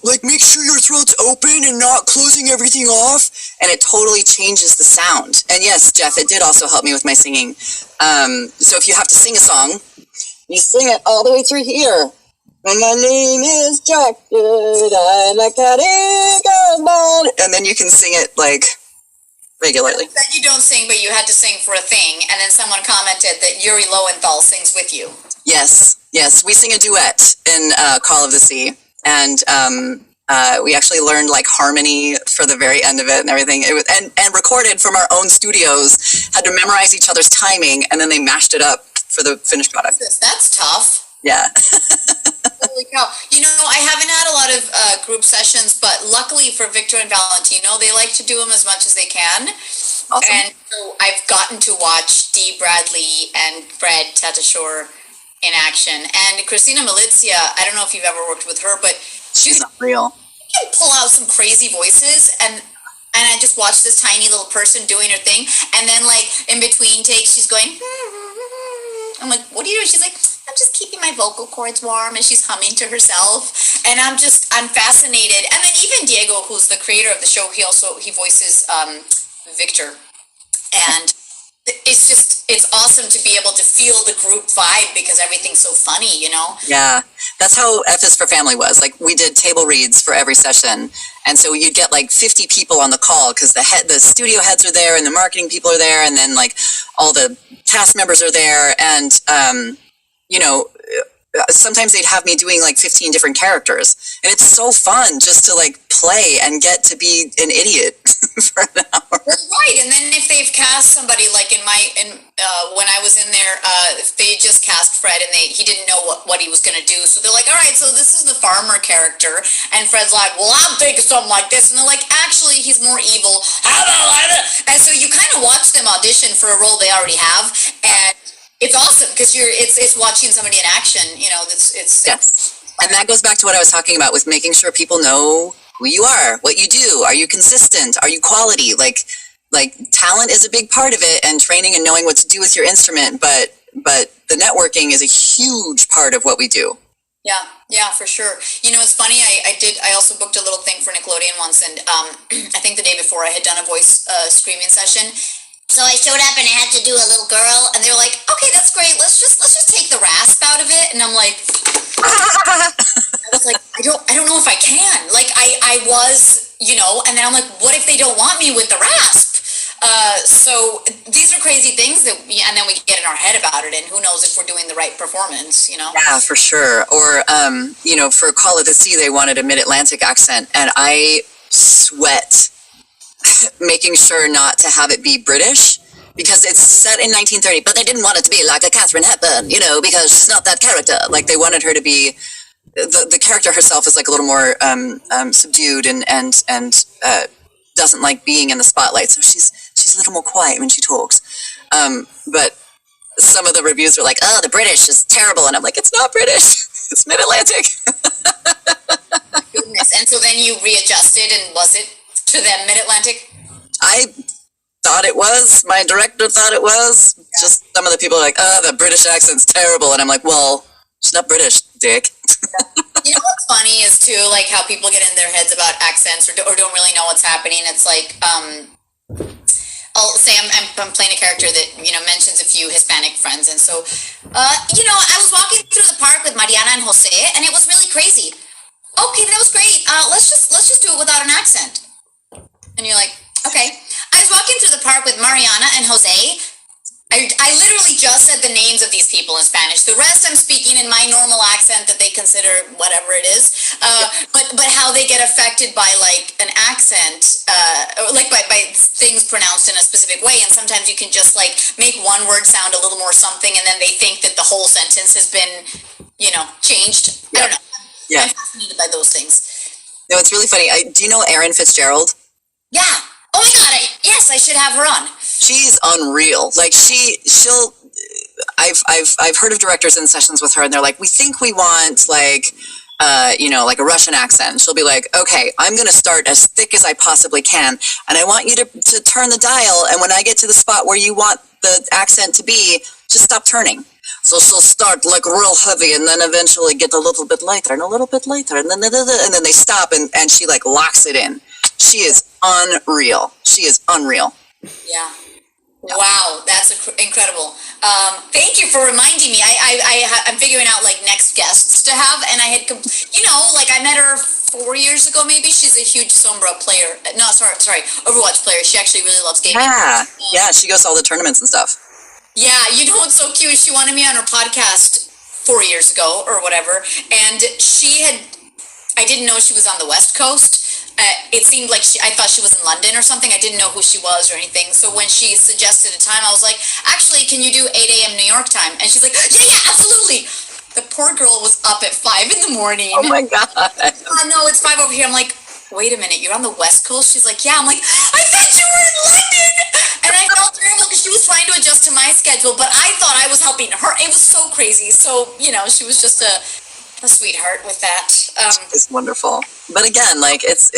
like, make sure your throat's open and not closing everything off. And it totally changes the sound. And yes, Jeff, it did also help me with my singing. So if you have to sing a song, you sing it all the way through here. And my name is Jack, I like that eagle's bone. And then you can sing it, like, regularly. That you don't sing, but you had to sing for a thing, and then someone commented that Yuri Lowenthal sings with you. Yes, we sing a duet in Call of the Sea. And we actually learned, like, harmony for the very end of it and everything. It was, and recorded from our own studios, had to memorize each other's timing, and then they mashed it up for the finished product. That's tough. Yeah. Holy cow. I haven't had a lot of group sessions, but luckily for Victor and Valentino, they like to do them as much as they can. Awesome. And so I've gotten to watch Dee Bradley and Fred Tatashore in action. And Christina Milizia, I don't know if you've ever worked with her, but she's not real. She can pull out some crazy voices, and I just watched this tiny little person doing her thing, and then, like, in between takes, she's going, I'm like, what are you doing? She's like, I'm just keeping my vocal cords warm, and she's humming to herself, and I'm fascinated. And then even Diego, who's the creator of the show, he voices Victor, and it's awesome to be able to feel the group vibe because everything's so funny, Yeah, that's how F is for Family was. Like, we did table reads for every session, and so you'd get like 50 people on the call because the studio heads are there and the marketing people are there, and then like all the cast members are there, and sometimes they'd have me doing like 15 different characters, and it's so fun just to like play and get to be an idiot for an hour. Right, and then if they've cast somebody like when I was in there, if they just cast Fred and he didn't know what he was going to do, so they're like, all right, so this is the farmer character, and Fred's like, well, I'm thinking something like this, and they're like, actually, he's more evil. And so you kind of watch them audition for a role they already have, and it's awesome because it's watching somebody in action. Yes. And that goes back to what I was talking about with making sure people know who you are, what you do. Are you consistent? Are you quality? Like talent is a big part of it, and training and knowing what to do with your instrument. But the networking is a huge part of what we do. Yeah, for sure. It's funny. I also booked a little thing for Nickelodeon once, and I think the day before I had done a voice screaming session. So I showed up and I had to do a little girl, and they were like, "Okay, that's great. Let's just take the rasp out of it." And I'm like, I was like, I don't know if I can. Like I was, and then I'm like, what if they don't want me with the rasp? So these are crazy things and then we get in our head about it, and who knows if we're doing the right performance, you know? Yeah, for sure. Or, for Call of the Sea, they wanted a mid-Atlantic accent, and I sweat making sure not to have it be British, because it's set in 1930, but they didn't want it to be like a Catherine Hepburn, because she's not that character. Like, they wanted her to be, the character herself is like a little more subdued and doesn't like being in the spotlight, so she's a little more quiet when she talks. But some of the reviews are like, oh, the British is terrible, and I'm like, it's not British, it's mid-Atlantic. Goodness. And so then you readjusted, and was it to them mid-Atlantic? I thought it was. My director thought it was. Yeah. Just some of the people are like, oh, the British accent's terrible. And I'm like, well, she's not British, dick. You know what's funny is, too, like how people get in their heads about accents or don't really know what's happening. It's like, I'll say I'm playing a character that, mentions a few Hispanic friends. And so, I was walking through the park with Mariana and Jose, and it was really crazy. Okay, that was great. Let's just do it without an accent. And you're like, okay. I was walking through the park with Mariana and Jose. I literally just said the names of these people in Spanish. The rest I'm speaking in my normal accent that they consider whatever it is. But how they get affected by like an accent, or like by things pronounced in a specific way. And sometimes you can just like make one word sound a little more something, and then they think that the whole sentence has been, changed. Yeah. I don't know. Yeah. I'm fascinated by those things. No, it's really funny. Do you know Erin Fitzgerald? Yeah. Oh my God. Yes, I should have her on. She's unreal. Like I've heard of directors in sessions with her, and they're like, we think we want like a Russian accent. She'll be like, okay, I'm going to start as thick as I possibly can, and I want you to turn the dial, and when I get to the spot where you want the accent to be, just stop turning. So she'll start like real heavy, and then eventually get a little bit lighter and a little bit lighter, and then they stop, and she like locks it in. She is unreal. She is unreal. Yeah. Wow, that's incredible. Thank you for reminding me. I'm figuring out like next guests to have, and I had, I met her 4 years ago maybe. She's a huge Sombra player. No, sorry, Overwatch player. She actually really loves gaming. Yeah, she goes to all the tournaments and stuff. Yeah, what's so cute? She wanted me on her podcast 4 years ago or whatever, and I didn't know she was on the West Coast. It seemed like I thought she was in London or something. I didn't know who she was or anything. So when she suggested a time, I was like, actually, can you do 8 a.m. New York time? And she's like, yeah, absolutely. The poor girl was up at 5 in the morning. Oh my God. No, it's 5 over here. I'm like, wait a minute, you're on the West Coast? She's like, yeah. I'm like, I thought you were in London. And I felt terrible because she was trying to adjust to my schedule, but I thought I was helping her. It was so crazy. So, she was just a sweetheart with that. It's wonderful. But again, like it's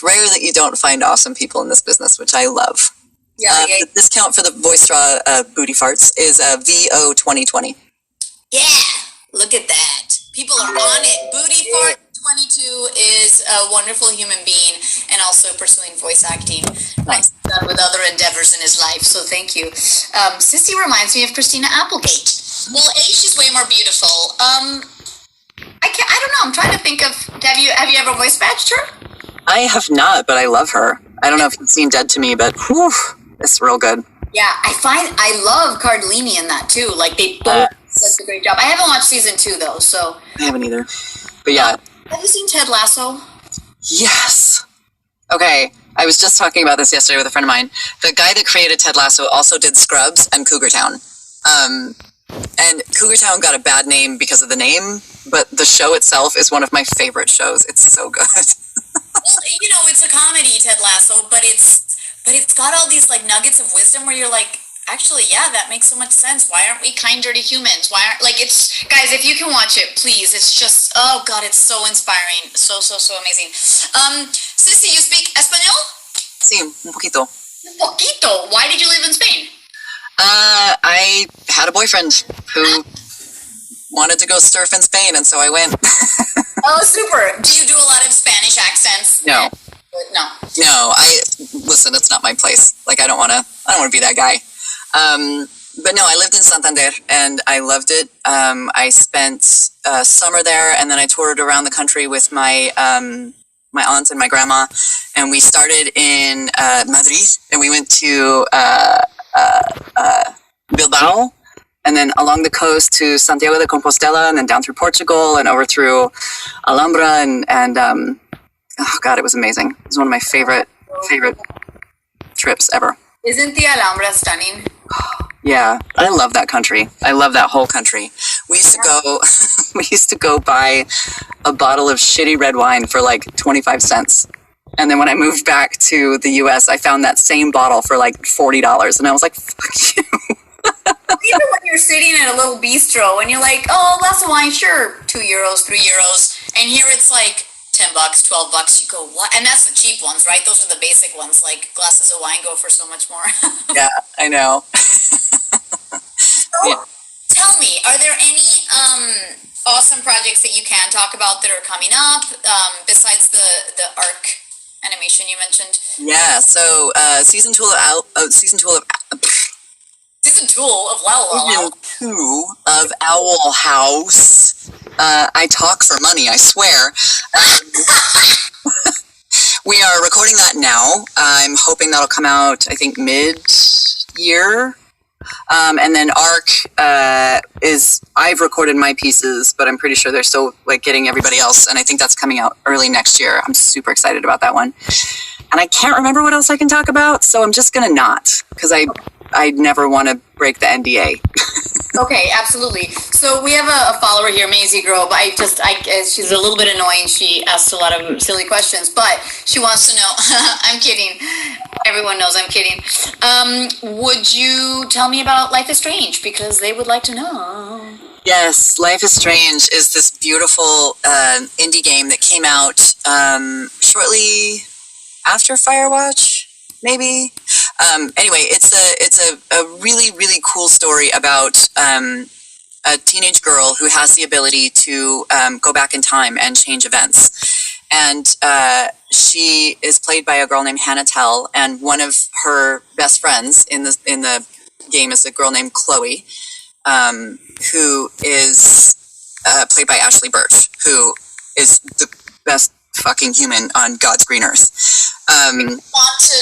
rare that you don't find awesome people in this business, which I love. Yeah. The discount for the Voice Straw booty farts is VO 2020. Yeah, look at that. People are on it. Booty fart 22 is a wonderful human being and also pursuing voice acting. Nice. With other endeavors in his life. So thank you. Cissy reminds me of Christina Applegate. Well, she's way more beautiful. I don't know. I'm trying to think of. Have you ever voice matched her? I have not, but I love her. I don't know if you've seen Dead to Me, but whew, it's real good. Yeah, I love Cardellini in that too. Like they both did a great job. I haven't watched season 2 though, so. I haven't either. But yeah. Have you seen Ted Lasso? Yes. Okay. I was just talking about this yesterday with a friend of mine. The guy that created Ted Lasso also did Scrubs and Cougar Town. And Cougar Town got a bad name because of the name, but the show itself is one of my favorite shows. It's so good. Well, it's a comedy, Ted Lasso, but it's got all these like nuggets of wisdom where you're like, actually, yeah, that makes so much sense. Why aren't we kinder to humans? It's, guys, if you can watch it, please. It's just, oh God, it's so inspiring. So amazing. Cissy, you speak Espanol? Sí, un poquito. Un poquito. Why did you live in Spain? I had a boyfriend who wanted to go surf in Spain, and so I went. Oh, super. Do you do a lot of Spanish accents? No. No. Listen, it's not my place. Like, I don't want to be that guy. But no, I lived in Santander, and I loved it. I spent summer there, and then I toured around the country with my my aunt and my grandma, and we started in Madrid, and we went to Bilbao, and then along the coast to Santiago de Compostela, and then down through Portugal and over through Alhambra, and oh god, it was amazing. It was one of my favorite trips ever. Isn't the Alhambra stunning? Yeah, I love that country. I love that whole country. We used to go buy a bottle of shitty red wine for like 25 cents. And then when I moved back to the US, I found that same bottle for like $40. And I was like, fuck you. Even when you're sitting at a little bistro and you're like, oh, a glass of wine, sure, €2, €3. And here it's like $10, $12. You go, what? And that's the cheap ones, right? Those are the basic ones. Like glasses of wine go for so much more. Yeah, I know. So, Yeah. tell me, are there any awesome projects that you can talk about that are coming up besides the ARC animation you mentioned? Yeah, so season two of Owl House. I talk for money, I swear. We are recording that now. I'm hoping that'll come out, I think, mid-year. And then ARC I've recorded my pieces, but I'm pretty sure they're still like getting everybody else. And I think that's coming out early next year. I'm super excited about that one. And I can't remember what else I can talk about, so I'm just gonna not, because I never want to break the NDA. Okay, absolutely. So we have a follower here, Maisie Grove. She's a little bit annoying. She asks a lot of silly questions, but she wants to know. I'm kidding. Everyone knows I'm kidding. Would you tell me about Life is Strange, because they would like to know. Yes, Life is Strange is this beautiful indie game that came out shortly after Firewatch, maybe. Anyway, it's a really, really cool story about a teenage girl who has the ability to go back in time and change events. And she is played by a girl named Hannah Tell, and one of her best friends in the game is a girl named Chloe, who is played by Ashley Birch, who is the best fucking human on God's green earth. Want to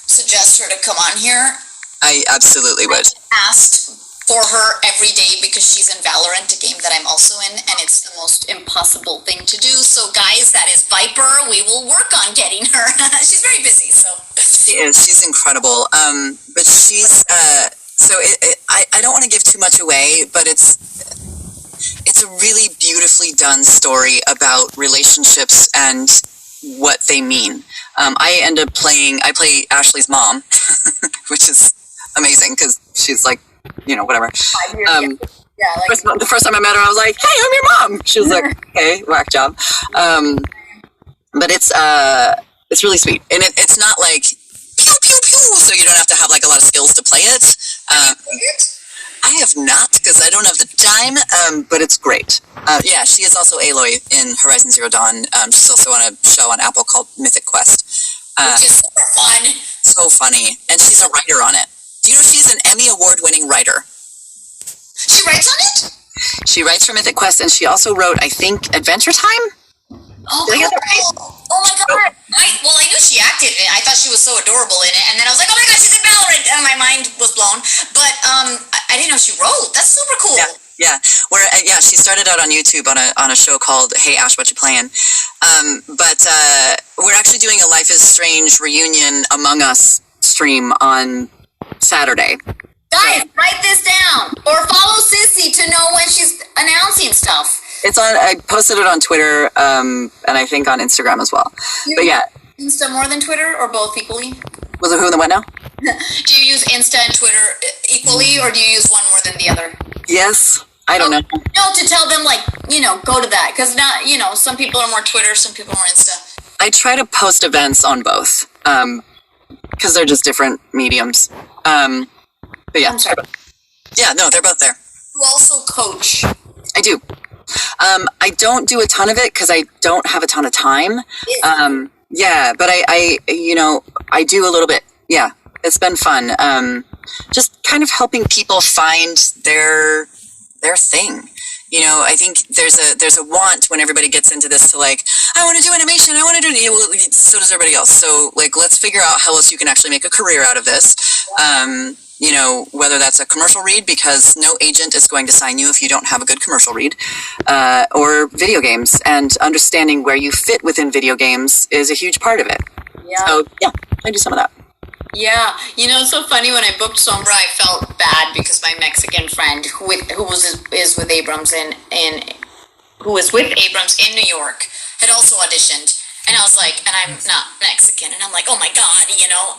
suggest her to come on here? I absolutely would. Asked for her every day because she's in Valorant, a game that I'm also in, and it's the most impossible thing to do. So guys, that is Viper. We will work on getting her. She's very busy, so. She is. She's incredible. But she's, I don't want to give too much away, but it's a really beautifully done story about relationships and what they mean. I play Ashley's mom, which is amazing because she's like, whatever. 5 years. The first time I met her, I was like, hey, I'm your mom. She was like, okay, whack job. But it's really sweet. And it's not like pew, pew, pew, so you don't have to have like a lot of skills to play it. I have not, because I don't have the time, but it's great. Yeah, she is also Aloy in Horizon Zero Dawn. She's also on a show on Apple called Mythic Quest. Which is super fun. So funny. And she's a writer on it. Do you know she's an Emmy Award-winning writer? She writes on it? She writes for Mythic Quest, and she also wrote, I think, Adventure Time? Oh, cool. Oh my god. I knew she acted in it. I thought she was so adorable in it. And then I was like, oh my god, she's in Valorant. And my mind was blown. But I didn't know she wrote. That's super cool. Yeah. She started out on YouTube on a show called Hey Ash, What You Playin'? But we're actually doing a Life is Strange reunion Among Us stream on Saturday. Guys, write this down. Or follow Cissy to know when she's announcing stuff. I posted it on Twitter, and I think on Instagram as well. But yeah. Insta more than Twitter, or both equally? Was it who and the what now? Do you use Insta and Twitter equally, or do you use one more than the other? Yes. I don't know. No, to tell them, go to that. Because, some people are more Twitter, some people are more Insta. I try to post events on both, because they're just different mediums. But yeah. I'm sorry. Yeah, no, they're both there. You also coach. I do. I don't do a ton of it because I don't have a ton of time. Yeah, but I do a little bit. Yeah, it's been fun. Just kind of helping people find their thing. You know, I think there's a want when everybody gets into this to like, I want to do animation, I want to do it. Well, so does everybody else. So like, let's figure out how else you can actually make a career out of this. You know, whether that's a commercial read, because no agent is going to sign you if you don't have a good commercial read, or video games, and understanding where you fit within video games is a huge part of it. Yeah. So yeah, I do some of that. Yeah, you know, it's so funny when I booked Sombra, I felt bad because my Mexican friend who is with Abrams who was with Abrams in New York had also auditioned, and I was like, and I'm not Mexican, and I'm like, oh my god, you know.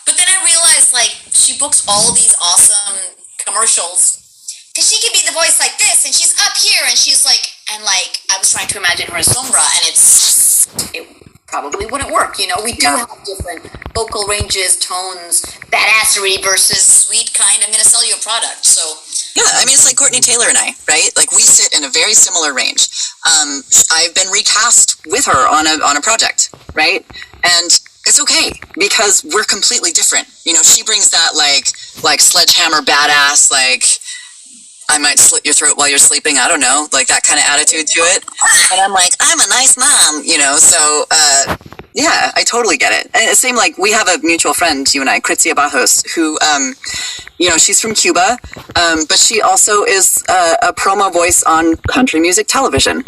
But then I realized like she books all these awesome commercials because she can be the voice like this, and she's up here, and she's like, and like I was trying to imagine her as Sombra, and it probably wouldn't work. You know, we do have different vocal ranges, tones, badassery versus sweet kind. I'm going to sell you a product. So yeah, I mean, it's like Courtney Taylor and I, right? Like we sit in a very similar range. I've been recast with her on a project, right? And it's okay because we're completely different. You know, she brings that like sledgehammer badass, like I might slit your throat while you're sleeping. I don't know, like that kind of attitude to it. And I'm like, I'm a nice mom, you know. So yeah, I totally get it. And same like we have a mutual friend, you and I, Kritzia Bajos, who you know, she's from Cuba, but she also is a promo voice on country music television.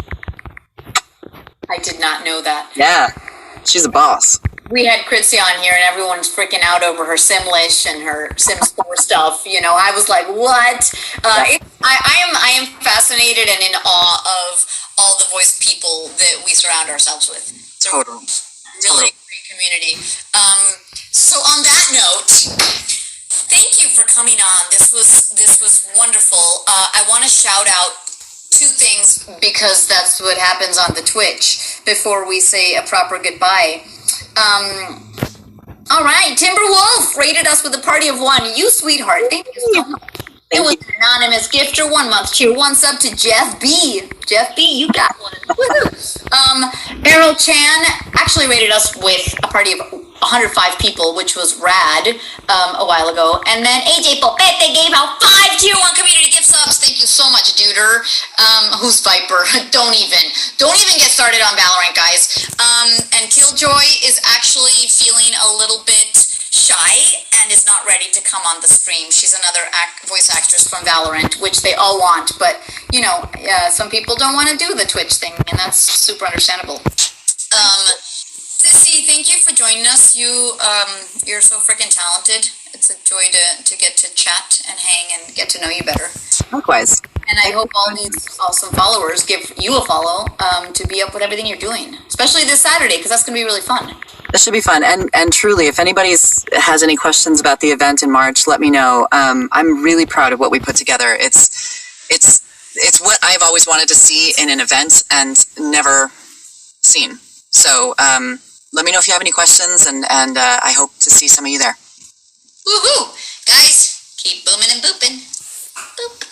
I did not know that. Yeah, she's a boss. We had Kritzia on here, and everyone's freaking out over her Simlish and her Sims 4 stuff. You know, I was like, what? I am fascinated and in awe of all the voice people that we surround ourselves with. It's a really great community. So on that note, thank you for coming on. This was wonderful. I want to shout out two things because that's what happens on the Twitch before we say a proper goodbye. All right, Timberwolf rated us with a party of one. You sweetheart, thank you so much. It was an anonymous gifter, 1 month cheer, 1 sub to Jeff B. Jeff B, you got one. Errol Chan actually rated us with a party of 105 people, which was rad a while ago. And then AJ Popete gave out 5 tier 1 community gift subs. Thank you so much, Duder. Who's Viper? Don't even get started on Valorant, guys. And Killjoy is actually feeling a little bit shy and is not ready to come on the stream. She's another voice actress from Valorant, which they all want, but you know, some people don't want to do the Twitch thing, and that's super understandable. Cissy, thank you for joining us. You're so freaking talented. It's a joy to get to chat and hang and get to know you better. Likewise. And I hope all these awesome followers give you a follow to be up with everything you're doing, especially this Saturday, because that's going to be really fun. This should be fun. And truly, if anybody has any questions about the event in March, let me know. I'm really proud of what we put together. It's what I've always wanted to see in an event and never seen. So let me know if you have any questions, and I hope to see some of you there. Woohoo! Guys, keep booming and booping. Boop.